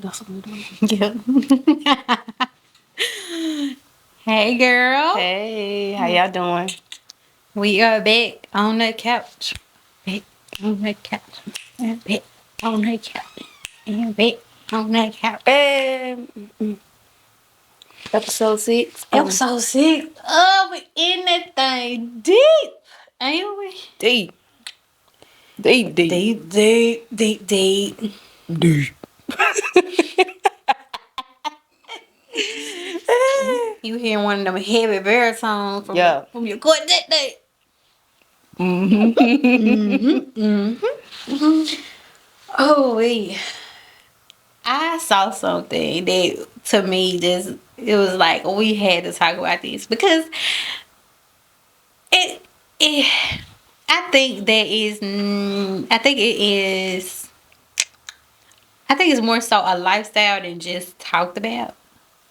Yeah. Hey, girl. Hey, how y'all doing? We are back on the couch. Back on the couch. And back on the couch. And back on the couch. Episode 6. Episode 6. Oh, we in that thing deep. Ain't we? Deep. Deep. Deep, deep, deep, deep. Deep. You hear one of them heavy baritones from, Yeah. from your quartet day. Oh, wait. I saw something that to me just it was like we had to talk about this because it I think there is I think it is I think it's more so a lifestyle than just talked about.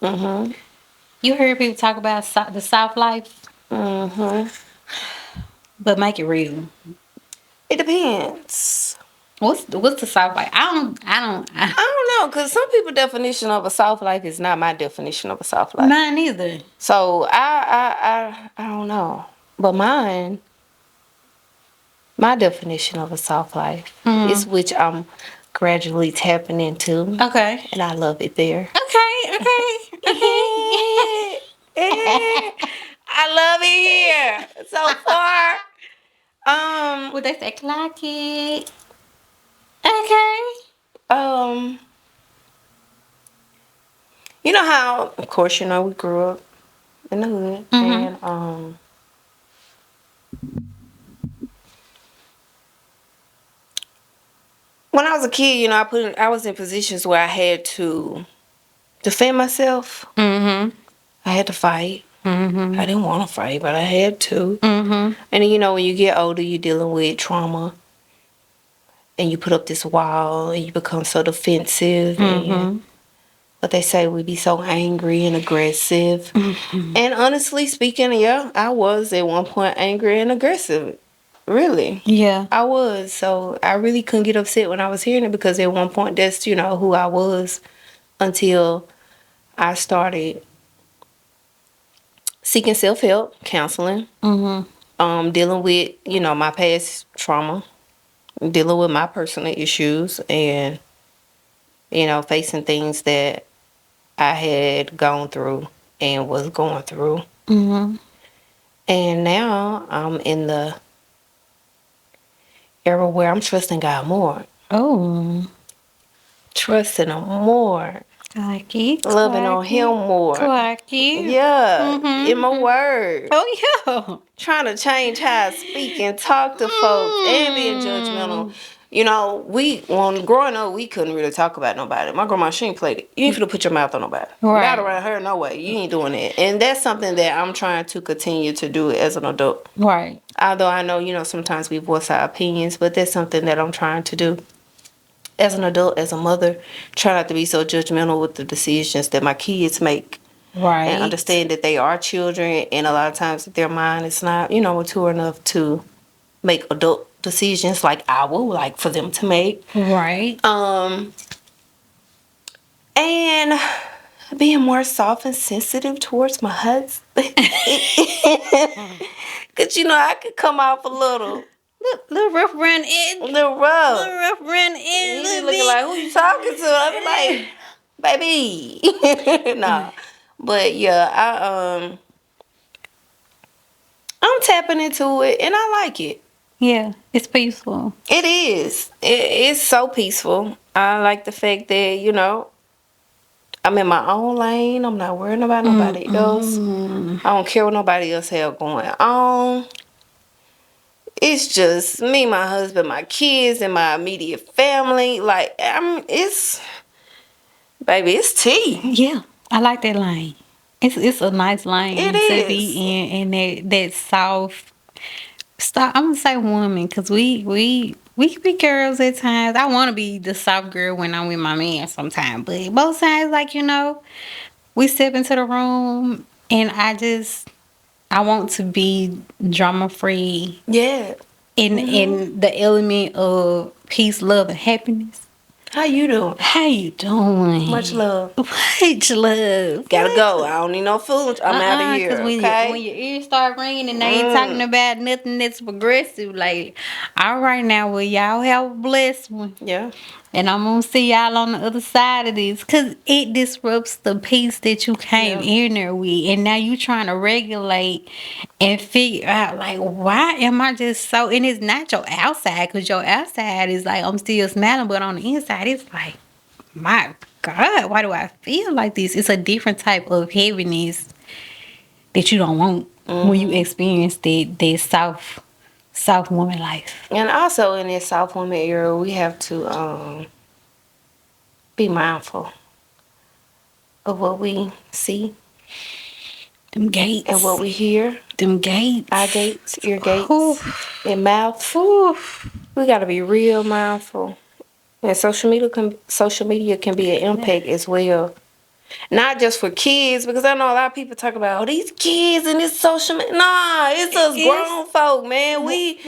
Mm-hmm. You heard people talk about the soft life, Mm-hmm. but make it real. It depends. What's the soft life? I don't know, because some people's definition of a soft life is not my definition of a soft life. Mine either. So I don't know. But my definition of a soft life is which I'm gradually tapping into. Okay. And I love it there. Okay. I love it here so far. Would they say clock it? Okay. You know how, of course, you know we grew up in the hood, and when I was a kid, you know, I was in positions where I had to defend myself. Mm-hmm. I had to fight. Mm-hmm. I didn't want to fight, but I had to. Mm-hmm. And you know, when you get older, you're dealing with trauma, and you put up this wall, and you become so defensive, and what they say, we be so angry and aggressive. And honestly speaking, yeah, I was at one point angry and aggressive. Really. Yeah. I was. So I really couldn't get upset when I was hearing it because at one point that's, you know, who I was until I started seeking self-help, counseling, dealing with, you know, my past trauma, dealing with my personal issues, and, you know, facing things that I had gone through and was going through. Mm-hmm. And now I'm in the era where I'm trusting God more. Oh. Trusting Him more. Like it. Loving on Him more. Like it. Yeah. In my word. Oh, yeah. Trying to change how I speak and talk to folks and being judgmental. You know, when growing up, we couldn't really talk about nobody. My grandma, she ain't played it. You ain't finna put your mouth on nobody. Right. Not around her, no way. You ain't doing that. And that's something that I'm trying to continue to do as an adult. Right. Although I know, you know, sometimes we voice our opinions, but that's something that I'm trying to do. As an adult, as a mother, try not to be so judgmental with the decisions that my kids make. Right. And understand that they are children, and a lot of times their mind is not, you know, mature enough to make adult decisions like I would like for them to make. Right. And being more soft and sensitive towards my husband. Cause you know I could come off a little Rough around the edge. little rough. Little rough around the edge. You be looking like, who you talking to? I be like, baby. Nah. But yeah, I'm tapping into it and I like it. Yeah, it's peaceful. It is. It's so peaceful. I like the fact that, you know, I'm in my own lane. I'm not worrying about nobody else. I don't care what nobody else have going on. It's just me, my husband, my kids, and my immediate family. Like, baby, it's tea. Yeah, I like that lane. It's a nice lane It to is. be in, and that soft. Stop. I'm gonna say woman because we can be girls at times. I want to be the soft girl when I'm with my man sometimes, but both times, like you know, we step into the room and I want to be drama free Yeah. in the element of peace, love, and happiness. How you doing? How you doing? Much love. Much love. Gotta go. I don't need no food. I'm out of here. Cause when Okay. when your ears start ringing and they ain't talking about nothing that's progressive, like, all right now, well, y'all have a blessed one. Yeah. And I'm gonna see y'all on the other side of this, cause it disrupts the peace that you came in there with, and now you trying to regulate and figure out like, why am I just so? And it's not your outside, cause your outside is like, I'm still smiling, but on the inside it's like, my God, why do I feel like this? It's a different type of heaviness that you don't want when you experience that soft woman life. And also in this South Woman era, we have to be mindful of what we see Them gates and what we hear. Them gates. Eye gates, ear gates, Ooh. and mouth. Ooh. We gotta be real mindful. And social media can be an impact as well. Not just for kids, because I know a lot of people talk about, oh, these kids and this social media. Nah, it's us grown folk, man. We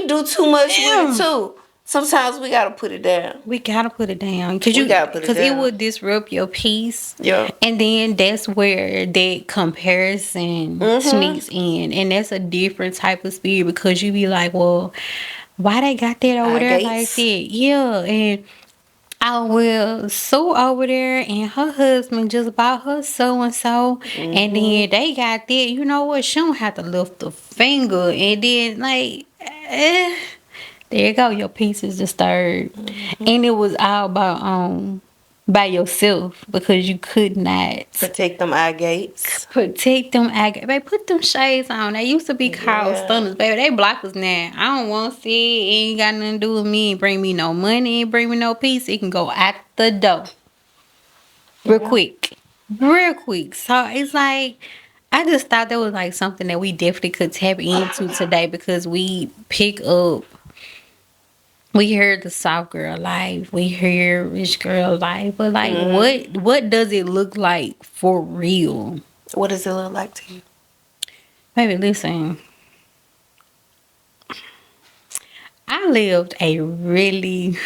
do too much with it too. Sometimes we gotta put it down. We gotta put it down We gotta put it because it down. would disrupt your peace. Yeah. And then that's where that comparison sneaks in, and that's a different type of spirit, because you be like, well, why they got that over there like Gates. that? Yeah, and I will Sue over there and her husband just bought her so and so, and then they got that. You know what? She don't have to lift a finger, and then like, there you go. Your peace is disturbed, and it was all by yourself, because you could not Protect them eye gates. protect them. Baby, put them shades on. They used to be called Yeah. stunners, baby. They blockers now. I don't want to see it. It ain't got nothing to do with me. It bring me no money. It bring me no peace. It can go out the door real quick. So it's like, I just thought that was like something that we definitely could tap into today, because we pick up. We hear the soft girl life, we hear rich girl life, but like, what does it look like for real? What does it look like to you? Baby, listen. I lived a really.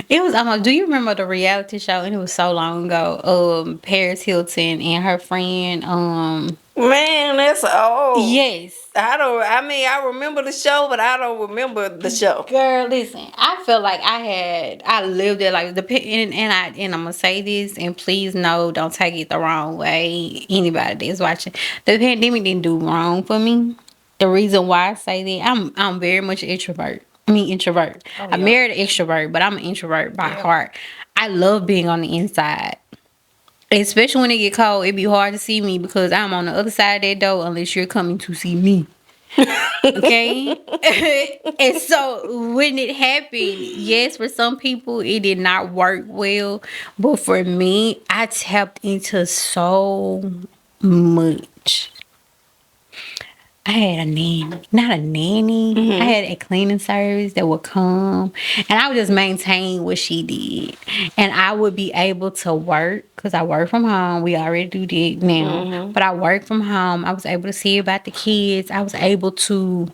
It was almost. Do you remember the reality show? And it was so long ago. Paris Hilton and her friend. Man, that's old. Yes. I remember the show, but I don't remember the show. Girl, listen. I felt like I lived it like and I'm gonna say this, and please don't take it the wrong way. Anybody that's watching, the pandemic didn't do wrong for me. The reason why I say that, I'm very much an introvert. Introvert. I married an extrovert, but I'm an introvert by heart. I love being on the inside. Especially when it get cold, it be hard to see me, because I'm on the other side of that door unless you're coming to see me. Okay? And so when it happened, yes, for some people it did not work well. But for me, I tapped into so much. I had a nanny, not a nanny. I had a cleaning service that would come, and I would just maintain what she did. And I would be able to work, because I work from home. We already do that now, but I work from home. I was able to see about the kids. I was able to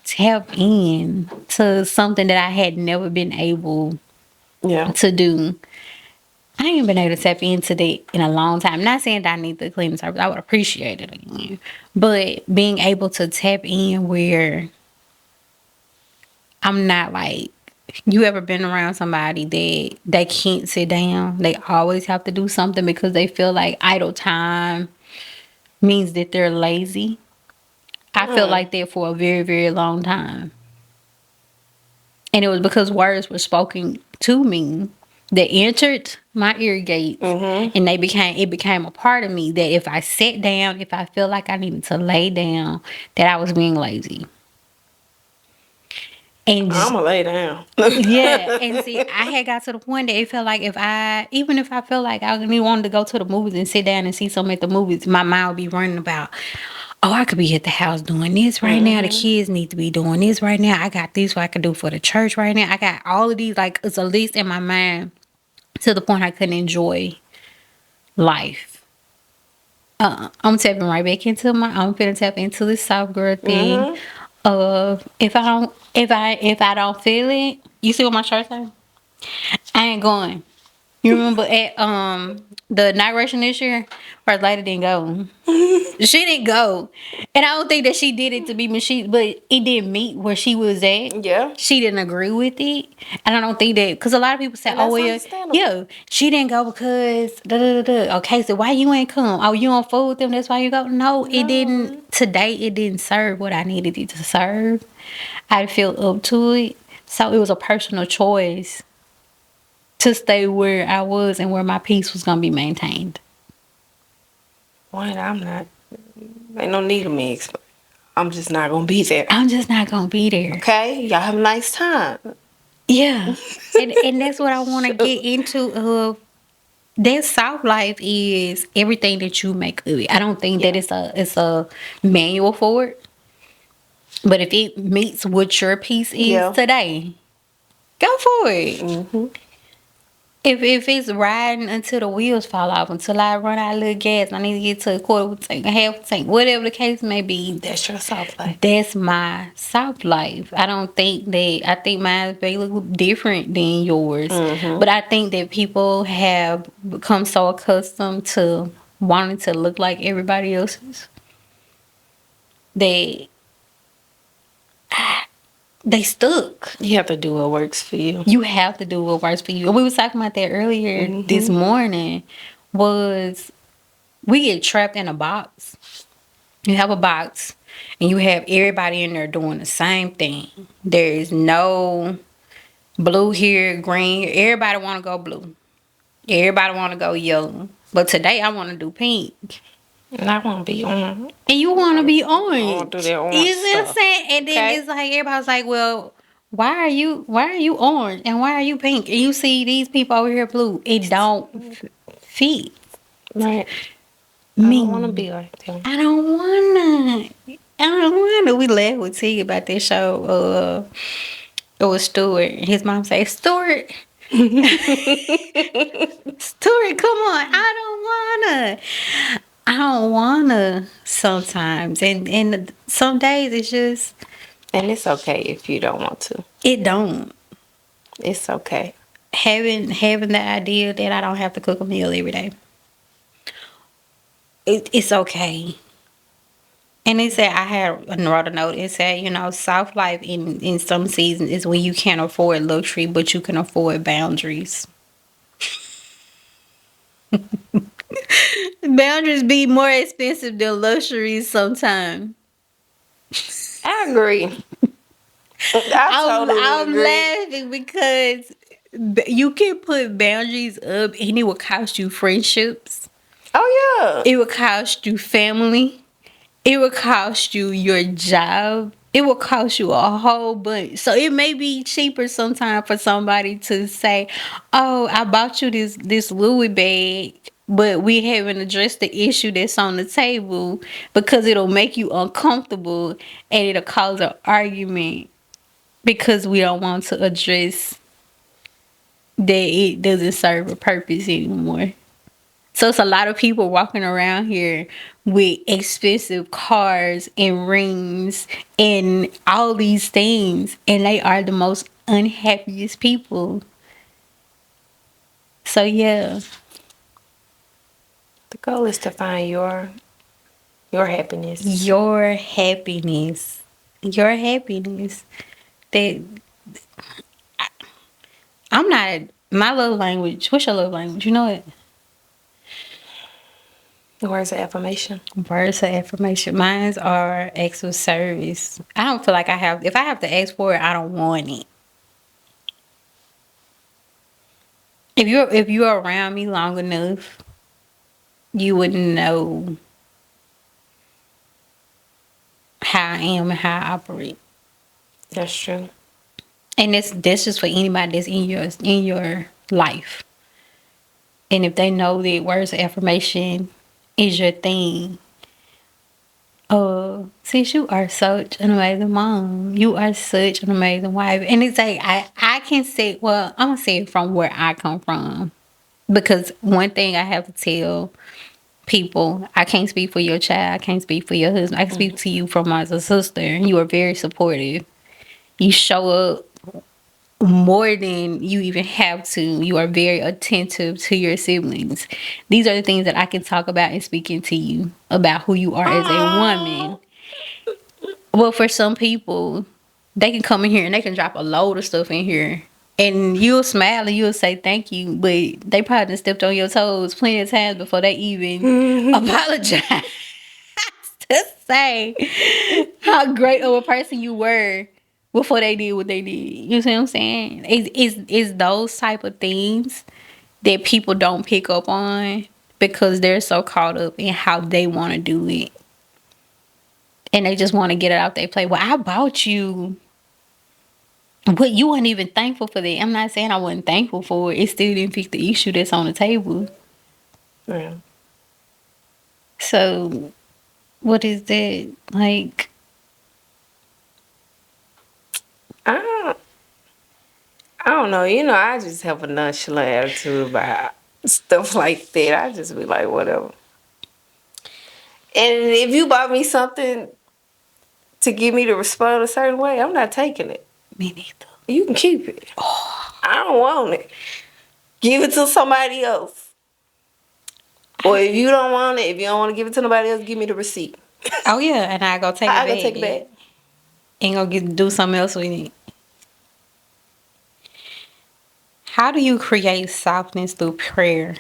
tap in to something that I had never been able to do. I ain't been able to tap into that in a long time. Not saying that I need the cleaning service. I would appreciate it again. But being able to tap in where I'm not like, you ever been around somebody that they can't sit down? They always have to do something because they feel like idle time means that they're lazy. I felt like that for a very, very long time. And it was because words were spoken to me that entered my ear gates, and it became a part of me, that if I sat down, if I felt like I needed to lay down, that I was being lazy. And I'm gonna lay down. Yeah, and see, I had got to the point that it felt like even if I felt like I really wanted to go to the movies and sit down and see something at the movies, my mind would be running about, oh, I could be at the house doing this right now. The kids need to be doing this right now. I got this what I could do for the church right now. I got all of these, like, it's a list in my mind, to the point I couldn't enjoy life. I'm tapping right back into I'm finna tap into this soft girl thing. If I don't feel it, you see what my shirt saying? I ain't going. You remember at the inauguration this year? First lady didn't go. She didn't go, and I don't think that she did it to be machine, but it didn't meet where she was at. Yeah. She didn't agree with it, and I don't think that because a lot of people say, And "Oh that's well, understandable. yeah, she didn't go because da da da da." Okay, so why you ain't come? Oh, you don't fool with them? That's why you go? No, it didn't. Today, it didn't serve what I needed it to serve. I feel up to it, so it was a personal choice to stay where I was and where my peace was gonna be maintained. One, I'm not. Ain't no need of me. I'm just not gonna be there. I'm just not gonna be there. Okay, y'all have a nice time. Yeah, and that's what I want to get into. That soft life is everything that you make of it. I don't think that it's a manual for it, but if it meets what your piece is Yeah. today, go for it. Mm-hmm. If it's riding until the wheels fall off, until I run out of little gas, I need to get to a quarter tank, a half tank, whatever the case may be. That's your soft life. That's my soft life. I don't think that. I think mine may look different than yours, but I think that people have become so accustomed to wanting to look like everybody else's that they stuck. You have to do what works for you. You have to do what works for you. And we was talking about that earlier this morning. Was we get trapped in a box? You have a box, and you have everybody in there doing the same thing. There is no blue here, green here. Everybody want to go blue. Everybody want to go yellow. But today I want to do pink. And I want to be on. And you want to be orange. I want to do that orange You see what I'm stuff. saying? And then Okay. it's like everybody's like, well, why are you orange and why are you pink? And you see these people over here blue. It don't fit Right. I me. don't want to be like them. I don't wanna. I don't wanna. We laughed with T about this show. It was Stuart. His mom say, Stuart, Stuart, come on. I don't wanna sometimes. And some days it's just And it's okay if you don't want to. it don't. It's okay. Having the idea that I don't have to cook a meal every day. It's okay. And it said I had wrote a note. It said, soft life in some seasons is when you can't afford luxury, but you can afford boundaries. Boundaries be more expensive than luxuries sometimes. I agree. I totally I'm agree. laughing because you can put boundaries up and it will cost you friendships. Oh, yeah. It will cost you family. It will cost you your job. It will cost you a whole bunch. So it may be cheaper sometimes for somebody to say, "Oh, I bought you this Louis bag, but we haven't addressed the issue that's on the table because it'll make you uncomfortable and it'll cause an argument because we don't want to address that it doesn't serve a purpose anymore." So it's a lot of people walking around here with expensive cars and rings and all these things, and they are the most unhappiest people. So yeah, The goal is to find your happiness. your happiness, your happiness. That I'm not my love language. What's your love language? You know it. Words of affirmation. Words of affirmation. Mine are acts of service. I don't feel like I have. If I have to ask for it, I don't want it. If you're around me long enough, you would know how I am and how I operate. That's true. And that's just for anybody that's in your life. And if they know that words of affirmation is your thing, sis, you are such an amazing mom. You are such an amazing wife. And it's like I can say, well, I'm gonna say it from where I come from. Because one thing I have to tell people, I can't speak for your child, I can't speak for your husband. I can speak to you from as a sister. You are very supportive. You show up more than you even have to. You are very attentive to your siblings. These are the things that I can talk about and speaking to you about who you are as a woman. Well, for some people, they can come in here and they can drop a load of stuff in here. And you'll smile and you'll say thank you, but they probably done stepped on your toes plenty of times before they even apologize to say how great of a person you were before they did what they did. You see what I'm saying? It's those type of things that people don't pick up on because they're so caught up in how they want to do it. And they just want to get it out their plate. Well, I bought you, but you weren't even thankful for that. I'm not saying I wasn't thankful for it. It still didn't fix the issue that's on the table. Yeah. So, what is that? Like, I don't know. You know, I just have a nonchalant attitude about stuff like that. I just be like, whatever. And if you bought me something to get me to respond a certain way, I'm not taking it. me neither. You can keep it. I don't want it. Give it to somebody else. Or if you don't want it, if you don't want to give it to nobody else, give me the receipt. Oh, yeah. And I go take it I back. go take it back. And go do something else with it. How do you create softness through prayer?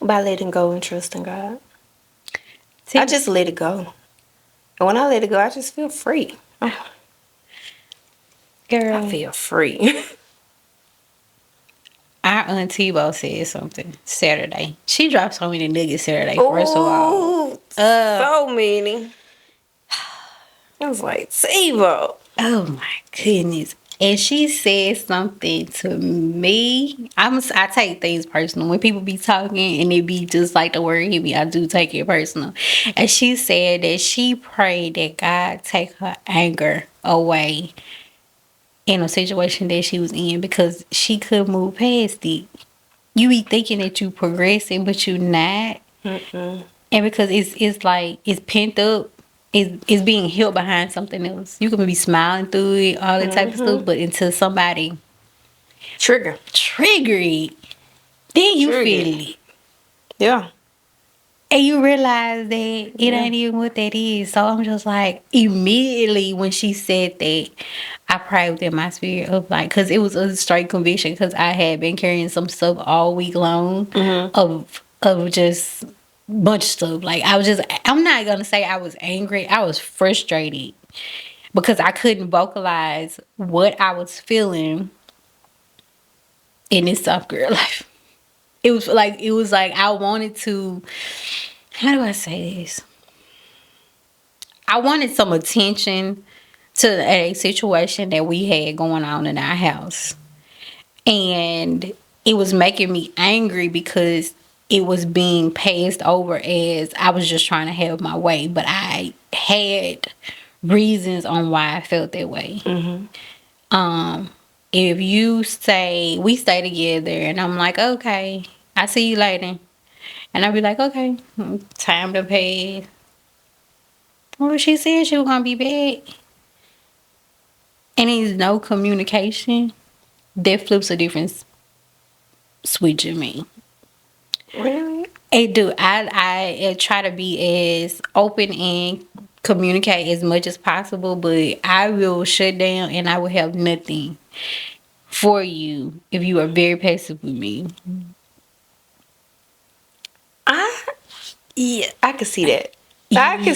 By letting go and trusting God. See, I just let it go. And when I let it go, I just feel free. girl, I feel free. our aunt Tebow said something Saturday. She dropped so many nuggets Saturday, first of all. Ooh, so many. I was like, Tebow. Oh my goodness. And she said something to me. I take things personal. When people be talking and it be just like the word hit me, I do take it personal. And she said that she prayed that God take her anger away in a situation that she was in because she couldn't move past it. You be thinking that you progressing, but you not. Mm-mm. And because it's like it's pent up, it's being held behind something else. You can be smiling through it, all that type of stuff, but until somebody Trigger. trigger it, then you Trigger. feel it. Yeah. And you realize that it ain't even what that is. So I'm just like, immediately when she said that, I prayed within my spirit of like, because it was a straight conviction, because I had been carrying some stuff all week long of just bunch of stuff. Like, I'm not going to say I was angry. I was frustrated because I couldn't vocalize what I was feeling in this soft girl life. It was like I wanted to, how do I say this? I wanted some attention to a situation that we had going on in our house. And it was making me angry because it was being passed over as I was just trying to have my way. But I had reasons on why I felt that way. If you say, we stay together, and I'm like, okay, I see you later. And I'll be like, okay, time to pay. Well, she said she was going to be back. And there's no communication. That flips a different switch in me. Really? It do. I try to be as open and communicate as much as possible, but I will shut down and I will have nothing for you if you are very passive with me. Yeah, I can see that. I can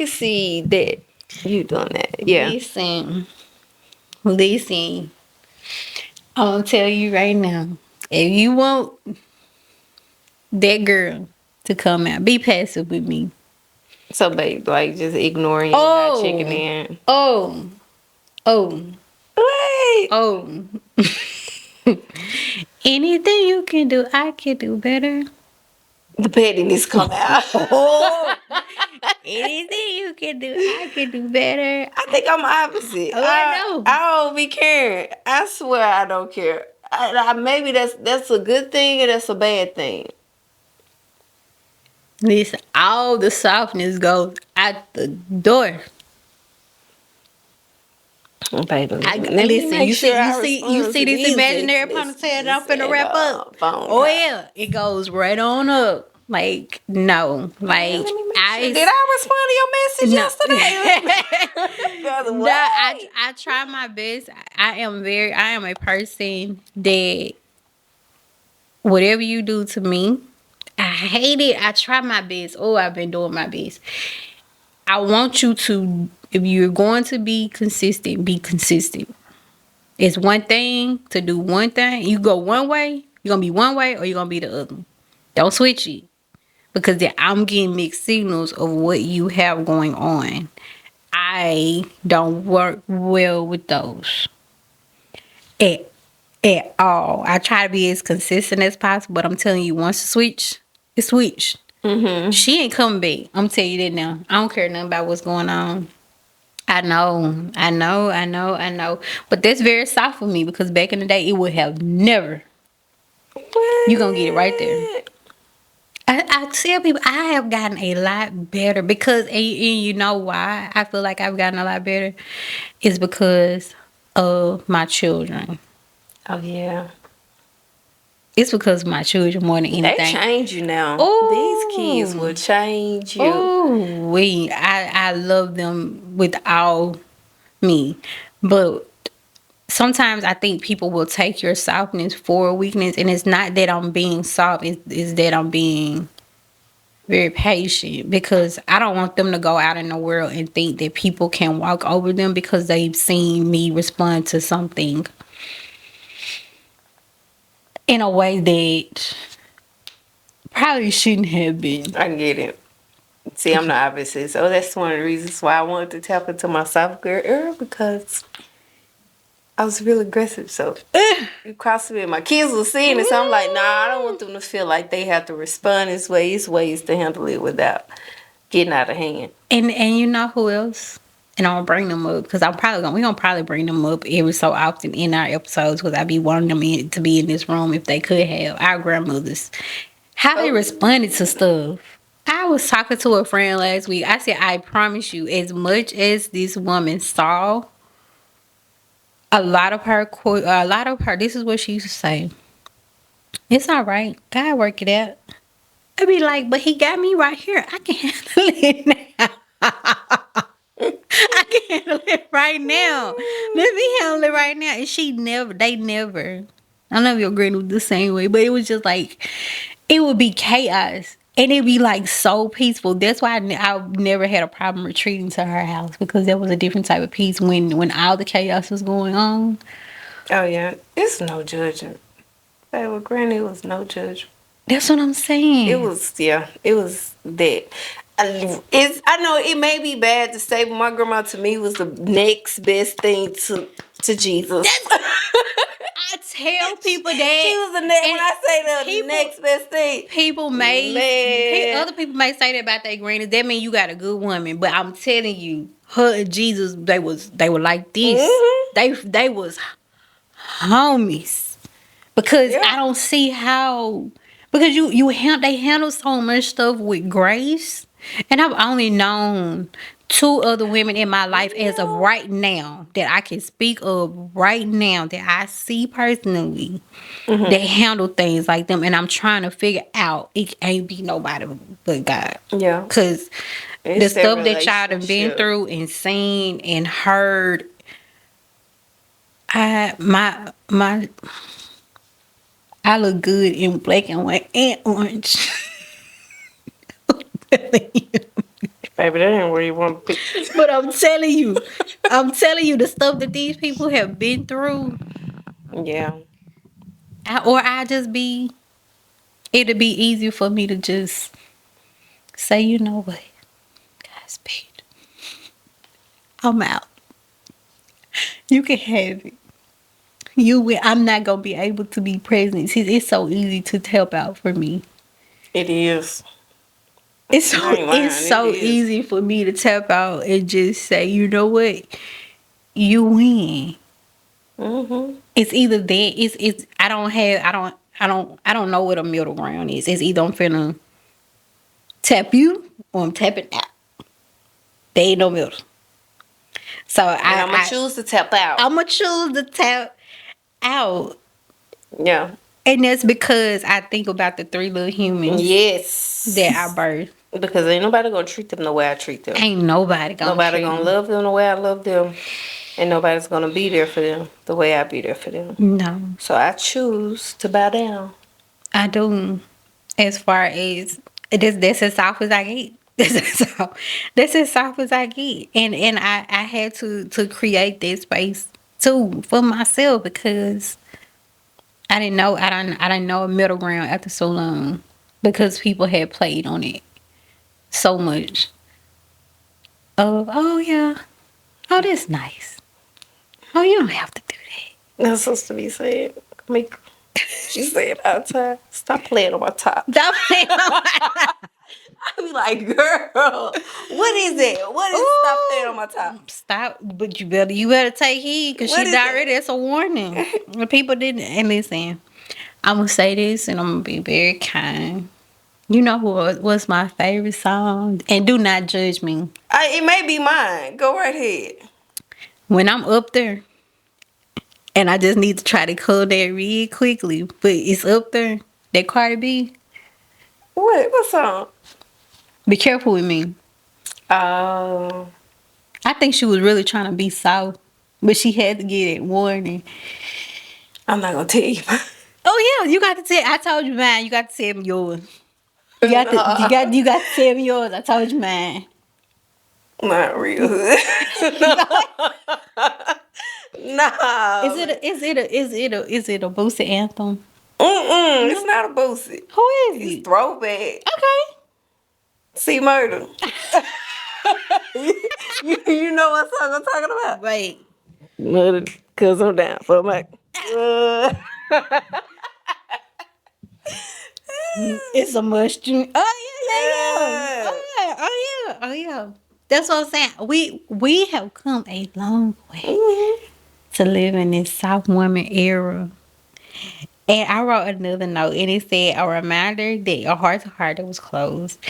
see that you doing that. Yeah. Listen. I'm gonna tell you right now. If you want that girl to come out, be passive with me. So, babe, like just ignoring you, not checking in. Oh. Wait. Oh. Anything you can do, I can do better. The pettiness come out. Anything you can do, I can do better. I think I'm opposite. Oh, I know. I don't be caring. I swear I don't care. Maybe that's a good thing and that's a bad thing. This all the softness goes out the door. Baby, I let me listen. make You sure see, I you see, you respond see to this these imaginary text ponytail that I'm messages finna and, wrap up. phone Oh calls. yeah, it goes right on up. Like no, Man, like let me make sure. Did I respond to your no. message yesterday? Brother, No, what? I try my best. I am a person that whatever you do to me, I hate it. I try my best. Oh, I've been doing my best. I want you to, if you're going to be consistent, be consistent. It's one thing to do one thing. You go one way, you're gonna be one way, or you're gonna be the other. Don't switch it. Because then I'm getting mixed signals of what you have going on. I don't work well with those at, at all. I try to be as consistent as possible, but I'm telling you, once you switch, it's switched. Mm-hmm. She ain't coming back. I'm telling you that now. I don't care nothing about what's going on. I know. But that's very soft for me because back in the day, it would have never. You gonna get it right there. I tell people I have gotten a lot better because, and you know why I feel like I've gotten a lot better is because of my children. Oh yeah. It's because of my children more than They anything. change you now. These kids will Oh, change you. oh, I love them with all me, but sometimes I think people will take your softness for a weakness, and it's not that I'm being soft. It's that I'm being very patient because I don't want them to go out in the world and think that people can walk over them because they've seen me respond to something in a way that probably shouldn't have been. I get it. See, I'm the opposite. So that's one of the reasons why I wanted to tap into my soft girl era because I was real aggressive. So you crossed me. My kids were seeing it. So I'm like, nah, I don't want them to feel like they have to respond this way. It's ways to handle it without getting out of hand. And you know who else? And I'm gonna bring them up because we're gonna probably bring them up every so often in our episodes because I be wanting them to be in this room if they could have our grandmothers. How they responded to stuff. I was talking to a friend last week. I said, I promise you, as much as this woman saw, a lot of her, this is what she used to say. It's all right. God work it out. I'd be like, but he got me right here. I can handle it now. I can handle it right now. Let me handle it right now. And they never. I don't know if your granny was the same way, but it was just like, it would be chaos. And it'd be like so peaceful. That's why I never had a problem retreating to her house because there was a different type of peace when all the chaos was going on. Oh, yeah. It's no judging. Hey, well, granny was no judgment. That's what I'm saying. It was that. I know it may be bad to say, but my grandma to me was the next best thing to Jesus. I tell people that She was the next. When I say the next best thing, other people may say that about their grannies. That means you got a good woman. But I'm telling you, her and Jesus, they were like this. Mm-hmm. They was homies because Yeah. I don't see how because they handle so much stuff with grace, and I've only known two other women in my life as of right now that I can speak of right now that I see personally that handle things like them, and I'm trying to figure out it ain't be nobody but God. Yeah. Because the It's their stuff that y'all done been relationship. through and seen and heard, I look good in black and white and orange. Baby, that ain't where you want to be. But I'm telling you, the stuff that these people have been through, Yeah. it'd be easier for me to just say, you know what, Godspeed. I'm out. You can have it. I'm not gonna be able to be present. See, it's so easy to help out for me. It is. It's so I ain't lying, it's so it is. easy for me to tap out and just say, you know what, you win. Mm-hmm. It's either that. It's I don't know what a middle ground is. It's either I'm finna tap you or I'm tapping out. There ain't no middle. So I'm gonna choose to tap out. I'm gonna choose to tap out. Yeah. And that's because I think about the 3 little humans Yes. that I birthed. Because ain't nobody gonna treat them the way I treat them. Ain't nobody gonna Nobody treat gonna them. love them the way I love them. And nobody's gonna be there for them the way I be there for them. No. So I choose to bow down. I do. As far as that's as soft as I get. That's as soft as I get. And I had to create that space too for myself because I didn't know a middle ground after so long because people had played on it so much. Oh yeah. Oh, that's nice. Oh, you don't have to do that. That's supposed to be said. She said all the time, stop playing on my top. Stop playing on my I be like, girl, what is it? What is stop playing on my top? Stop, but you better take heed because What she is already. That's a warning. The people didn't. And listen, I'm gonna say this, and I'm gonna be very kind. You know what was my favorite song, and do not judge me. It may be mine. Go right ahead. When I'm up there, and I just need to try to call that real quickly, but it's up there. That Cardi B. What song? Be careful with me. Oh. I think she was really trying to be soft, but she had to get that warning. I'm not gonna tell you. Oh yeah, you got to tell. I told you mine. You got to tell me yours. You got to tell me yours. I told you mine. Not real. No. Is it a Boosie anthem? It's not a Boosie. Who is It's it? throwback. Okay. See Murder. you know what song I'm talking about? Wait. Murder, cause I'm down for my. It's a must. Oh yeah. Oh yeah. That's what I'm saying. We have come a long way to live in this South woman era. And I wrote another note, and it said a reminder that your heart to heart that was closed.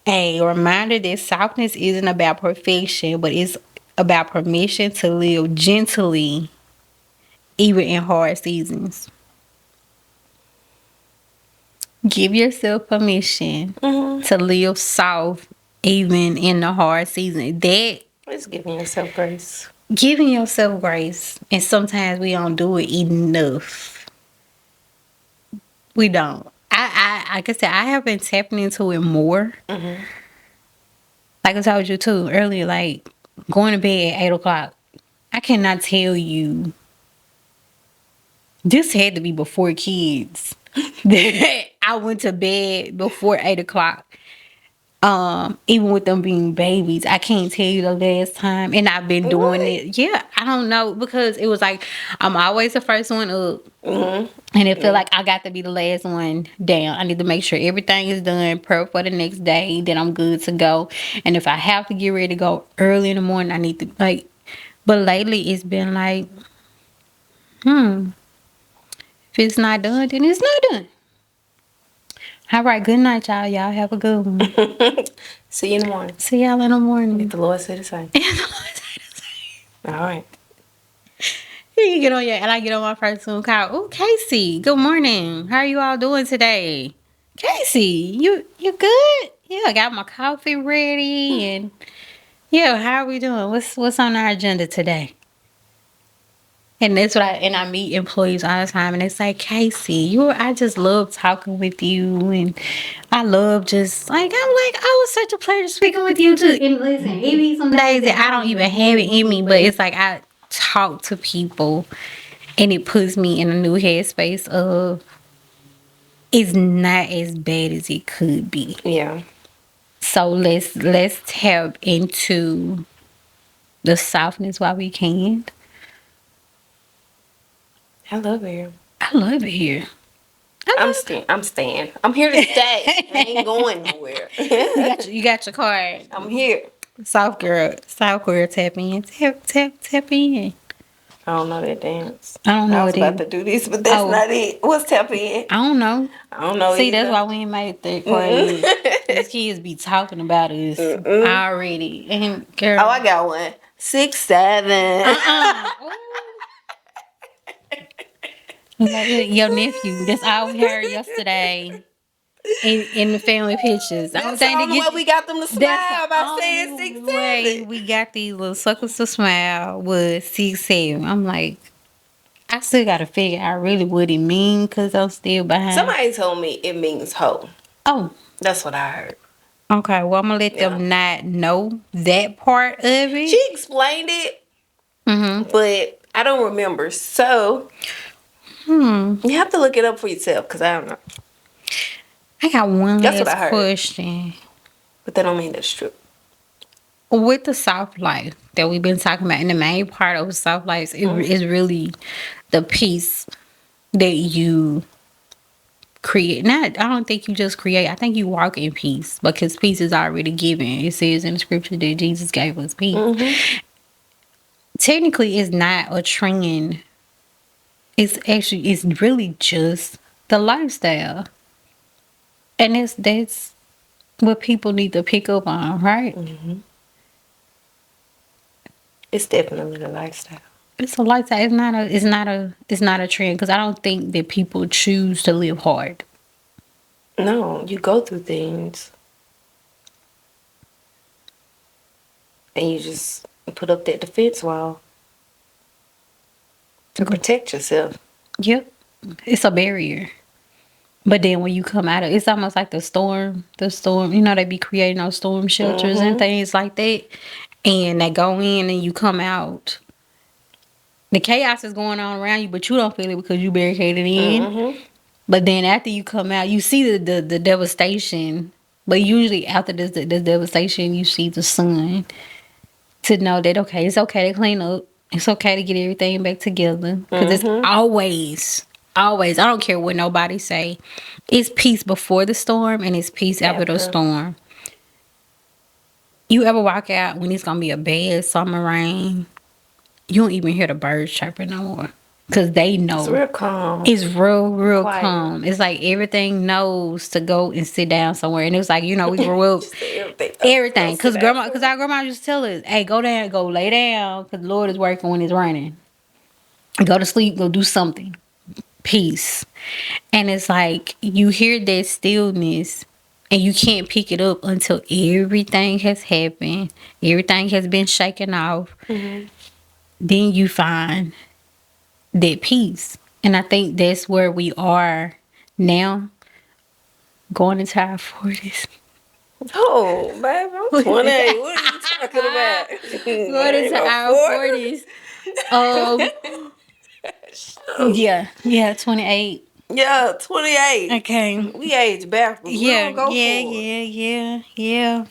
A reminder that softness isn't about perfection, but it's about permission to live gently, even in hard seasons. Give yourself permission to live soft, even in the hard season. That It's giving yourself grace. giving yourself grace, and sometimes we don't do it enough. We don't. I like I said, I have been tapping into it more. Mm-hmm. Like I told you too earlier, like going to bed at 8:00. I cannot tell you. This had to be before kids. I went to bed before 8:00. Even with them being babies, I can't tell you the last time, and I've been doing it. Yeah, I don't know because it was like I'm always the first one up, and it felt like I got to be the last one down. I need to make sure everything is done, prep for the next day, then I'm good to go. And if I have to get ready to go early in the morning, I need to like. But lately, it's been like, if it's not done, then it's not done. All right, good night, y'all. Y'all have a good one. See you in the morning. See y'all in the morning. If the Lord said the same. All right. You get on and I get on my first Zoom call. Oh, Casey, good morning. How are you all doing today? Casey, you good? Yeah, I got my coffee ready and yeah, how are we doing? What's on our agenda today? And that's what I meet employees all the time, and they say, Casey, I just love talking with you, and I love just like I'm like, oh, it's such a pleasure speaking with you too. And listen, it be some days that I don't even have it in me, but it's like I talk to people, and it puts me in a new headspace of it's not as bad as it could be. Yeah. So let's tap into the softness while we can. I love it here. I love it here. I'm staying. I'm here to stay. I ain't going nowhere. You got your card. I'm here. South girl, tap in. Tap in. I don't know that dance. I don't know I was it about either. to do this, but that's not it. What's tap in? I don't know. I don't know. See, either. that's why we ain't made it third quarter. These kids be talking about us already. And girl. Oh, I got one. 6, 7. Like, your nephew. That's all we heard yesterday. In the family pictures. That's the only way we got them to smile by saying 6, 7. We got these little suckers to smile was 6, 7. I'm like, I still gotta figure out really what it mean because I'm still behind. Somebody told me it means hoe. Oh. That's what I heard. Okay, well, I'm gonna let them not know that part of it. She explained it, but I don't remember. So, you have to look it up for yourself because I don't know. I got one last question. But that don't mean that's true. With the soft life that we've been talking about, and the main part of soft life is really the peace that you create. I don't think you just create. I think you walk in peace because peace is already given. It says in the scripture that Jesus gave us peace. Technically, it's not a trend. It's really just the lifestyle. And that's what people need to pick up on, right? It's definitely the lifestyle. It's a lifestyle. It's not a trend because I don't think that people choose to live hard. No, you go through things, and you just put up that defense wall to protect yourself. Yep, it's a barrier. But then when you come out of it's almost like the storm, you know, they be creating those storm shelters and things like that. And they go in and you come out. The chaos is going on around you, but you don't feel it because you barricaded in. But then after you come out, you see the devastation. But usually after this devastation, you see the sun. To know that, okay, it's okay to clean up. It's okay to get everything back together. Because it's always, I don't care what nobody say. It's peace before the storm and it's peace after the storm. You ever walk out when it's going to be a bad summer rain, you don't even hear the birds chirping no more. Because they know. It's real calm. It's real calm. It's like everything knows to go and sit down somewhere. And it was like, you know, we grew up. everything. Because our grandma used to tell us, hey, go down, go lay down. Because the Lord is working when it's raining. Go to sleep, go do something. Peace. And it's like, you hear that stillness. And you can't pick it up until everything has happened. Everything has been shaken off. Then you find that peace. And I think that's where we are now, going into our 40s. Oh, baby, I'm 28. What are you talking about? Going into our 40s. Yeah, 28. Yeah, 28. Okay. We age backwards. Yeah.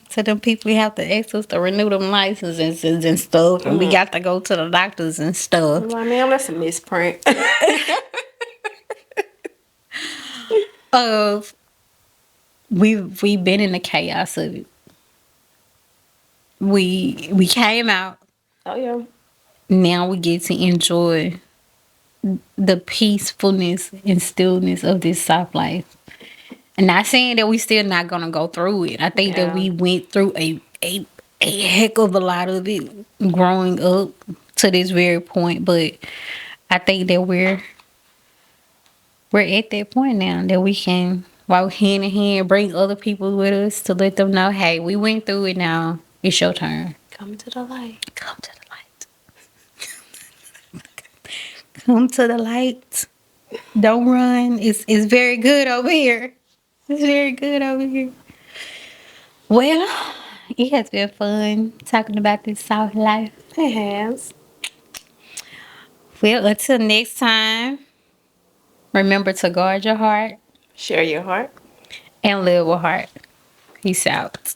So them people have to ask us to renew them licenses and stuff. And we got to go to the doctors and stuff. I'm like, ma'am, that's a misprint. We've been in the chaos of it. We came out. Oh, yeah. Now we get to enjoy the peacefulness and stillness of this soft life. And not saying that we still not gonna go through it. I think that we went through a heck of a lot of it growing up to this very point. But I think that we're at that point now that we can walk hand in hand, bring other people with us to let them know, hey, we went through it now. It's your turn. Come to the light. Come to the light. Come to the light. Don't run. It's very good over here. It's very good over here. Well, it has been fun talking about this soft life. It has. Well, until next time, remember to guard your heart. Share your heart. And live with heart. Peace out.